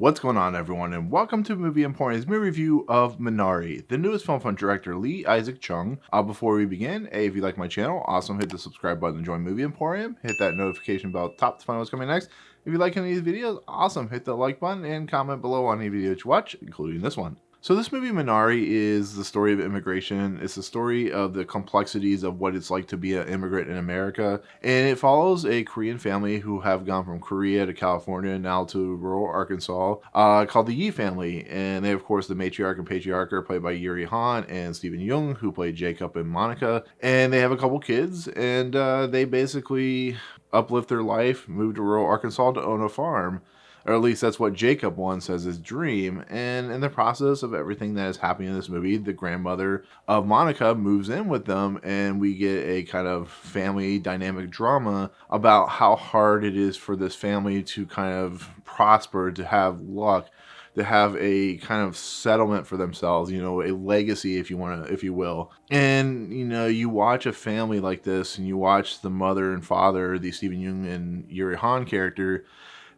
What's going on, everyone, and welcome to Movie Emporium's movie review of Minari, the newest film from director Lee Isaac Chung. Before we begin, if you like my channel, awesome, hit the subscribe button and join Movie Emporium. Hit that notification bell at the top to find out what's coming next. If you like any of these videos, awesome, hit the like button and comment below on any video that you watch, including this one. So this movie, Minari, is the story of immigration. It's the story of the complexities of what it's like to be an immigrant in America. And it follows a Korean family who have gone from Korea to California, now to rural Arkansas, called the Yi family. And they, of course, the matriarch and patriarch are played by Yeun and Stephen Yeun, who played Jacob and Monica. And they have a couple kids, and they basically uplift their life, move to rural Arkansas to own a farm. Or at least that's what Jacob once as his dream. And in the process of everything that is happening in this movie, the grandmother of Monica moves in with them, and we get a kind of family dynamic drama about how hard it is for this family to kind of prosper, to have luck, to have a kind of settlement for themselves, you know, a legacy, if you want to, if you will. And, you know, you watch a family like this, and you watch the mother and father, the Stephen Yeun and Yuh-Jung character,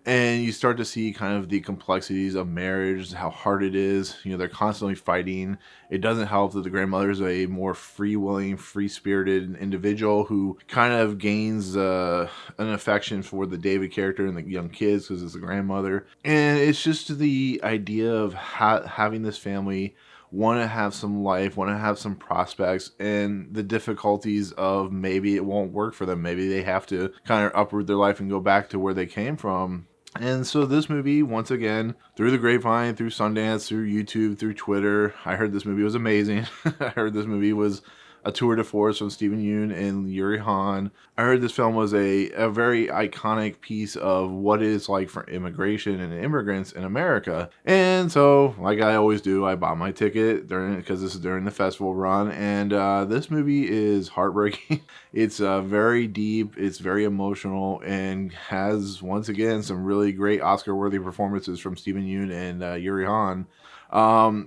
and you start to see kind of the complexities of marriage, how hard it is. You know, they're constantly fighting. It doesn't help that the grandmother is a more free-willing, free-spirited individual who kind of gains an affection for the David character and the young kids because it's the grandmother. And it's just the idea of having this family want to have some life, want to have some prospects, and the difficulties of maybe it won't work for them. Maybe they have to kind of uproot their life and go back to where they came from. And so this movie, once again, through the grapevine, through Sundance, through YouTube, through Twitter, I heard this movie was amazing. I heard this movie was a tour de force from Stephen Yeun and Yuh-Jung. I heard this film was a very iconic piece of what it is like for immigration and immigrants in America. And so, like I always do, I bought my ticket because this is during the festival run. And this movie is heartbreaking. It's very deep. It's very emotional and has, once again, some really great Oscar-worthy performances from Stephen Yeun and Yuh-Jung.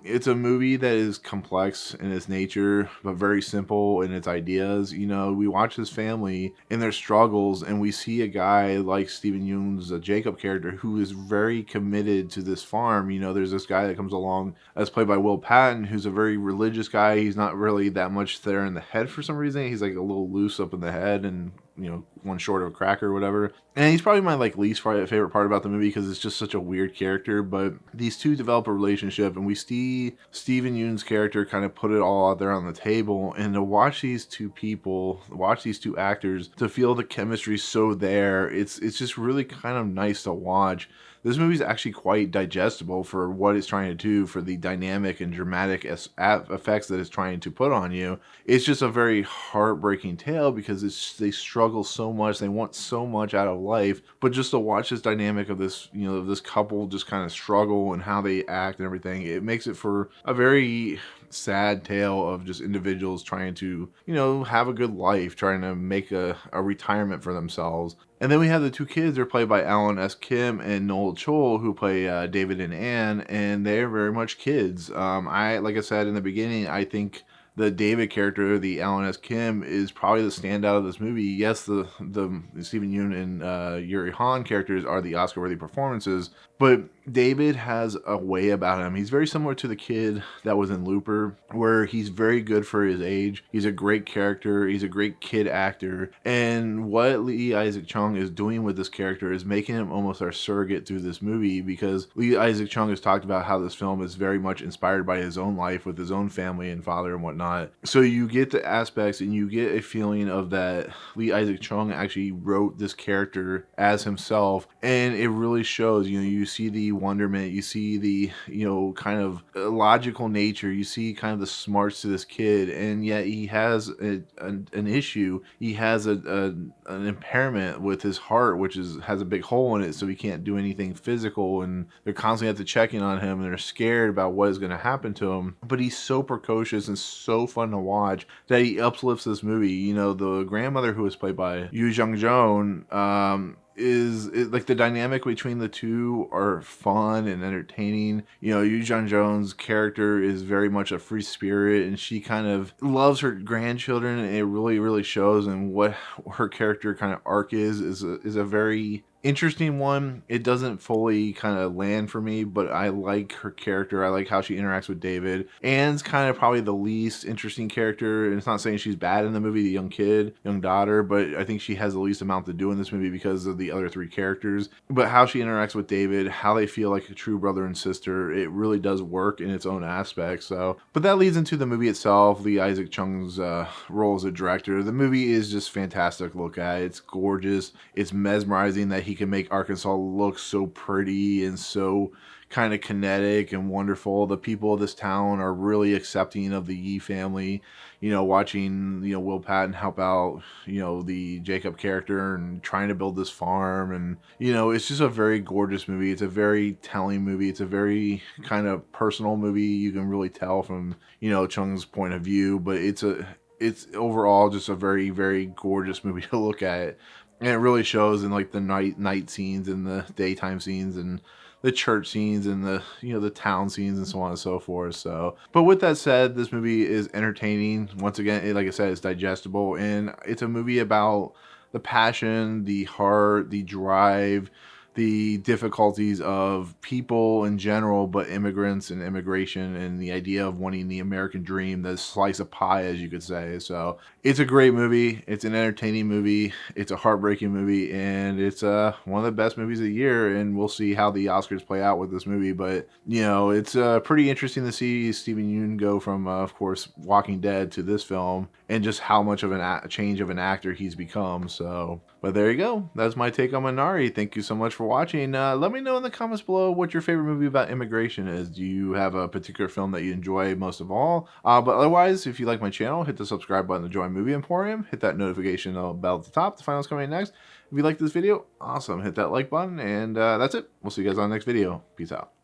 It's a movie that is complex in its nature, but very simple in its ideas. You know, we watch this family and their struggles, and we see a guy like Stephen Yeun's Jacob character who is very committed to this farm. You know, there's this guy that comes along that's played by Patton, who's a very religious guy. He's not really that much there in the head for some reason. He's like a little loose up in the head and, you know, one short of a cracker or whatever. And he's probably my least favorite part about the movie because it's just such a weird character. But these two develop a relationship, and we see Stephen Yeun's character kind of put it all out there on the table. And to watch these two people, watch these two actors, to feel the chemistry so there, it's just really kind of nice to watch. This movie is actually quite digestible for what it's trying to do, for the dynamic and dramatic effects that it's trying to put on you. It's just a very heartbreaking tale because they struggle so much, they want so much out of life, but just to watch this dynamic of this, you know, this couple just kind of struggle and how they act and everything, it makes it for a very sad tale of just individuals trying to, you know, have a good life, trying to make a retirement for themselves. And then we have the two kids. They're played by Alan S. Kim and Noel, who play David and Anne, and they're very much kids. Like I said in the beginning, I think the David character, the Alan S. Kim, is probably the standout of this movie. Yes, the Stephen Yeun and Yuh-Jung characters are the Oscar-worthy performances, but David has a way about him. He's very similar to the kid that was in Looper, where he's very good for his age. He's a great character. He's a great kid actor. And what Lee Isaac Chung is doing with this character is making him almost our surrogate through this movie, because Lee Isaac Chung has talked about how this film is very much inspired by his own life with his own family and father and whatnot. So you get the aspects and you get a feeling of that Lee Isaac Chung actually wrote this character as himself, and it really shows. You know, you see the wonderment, you see the, you know, kind of logical nature, you see kind of the smarts to this kid, and yet he has an issue. He has an impairment with his heart, which has a big hole in it, so he can't do anything physical, and they're constantly have to check in on him, and they're scared about what is going to happen to him. But he's so precocious and so fun to watch that he uplifts this movie. You know, the grandmother, who is played by Yuh-Jung, is like the dynamic between the two are fun and entertaining. You know, Yuh-Jung's character is very much a free spirit, and she kind of loves her grandchildren, and it really shows. And what her character kind of arc is a very interesting one. It doesn't fully kind of land for me, but I like her character. I like how she interacts with David. Anne's kind of probably the least interesting character, and it's not saying she's bad in the movie, the young daughter, but I think she has the least amount to do in this movie because of the other three characters. But how she interacts with David, how they feel like a true brother and sister, it really does work in its own aspect. So, but that leads into the movie itself. Lee Isaac Chung's role as a director. The movie is just fantastic to look at. It's gorgeous. It's mesmerizing that he can make Arkansas look so pretty and so kind of kinetic and wonderful. The people of this town are really accepting of the Yee family. Watching, Will Patton help out, the Jacob character and trying to build this farm. And, it's just a very gorgeous movie. It's a very telling movie. It's a very kind of personal movie. You can really tell from, Chung's point of view, but it's overall just a very, very gorgeous movie to look at. And it really shows in like the night scenes and the daytime scenes and the church scenes and the town scenes and so on and so forth. So, but with that said, this movie is entertaining. Once again, like I said, it's digestible, and it's a movie about the passion, the heart, the drive, the difficulties of people in general, but immigrants and immigration and the idea of wanting the American dream, the slice of pie, as you could say. So it's a great movie. It's an entertaining movie. It's a heartbreaking movie, and it's one of the best movies of the year. And we'll see how the Oscars play out with this movie. But it's pretty interesting to see Steven Yeun go from, of course, Walking Dead to this film, and just how much of a change of an actor he's become. So, but there you go. That's my take on Minari. Thank you so much for watching. Let me know in the comments below what your favorite movie about immigration is. Do you have a particular film that you enjoy most of all? But otherwise, if you like my channel, hit the subscribe button to join Movie Emporium. Hit that notification bell at the top to find out what's coming next. If you like this video, awesome. Hit that like button. And that's it. We'll see you guys on the next video. Peace out.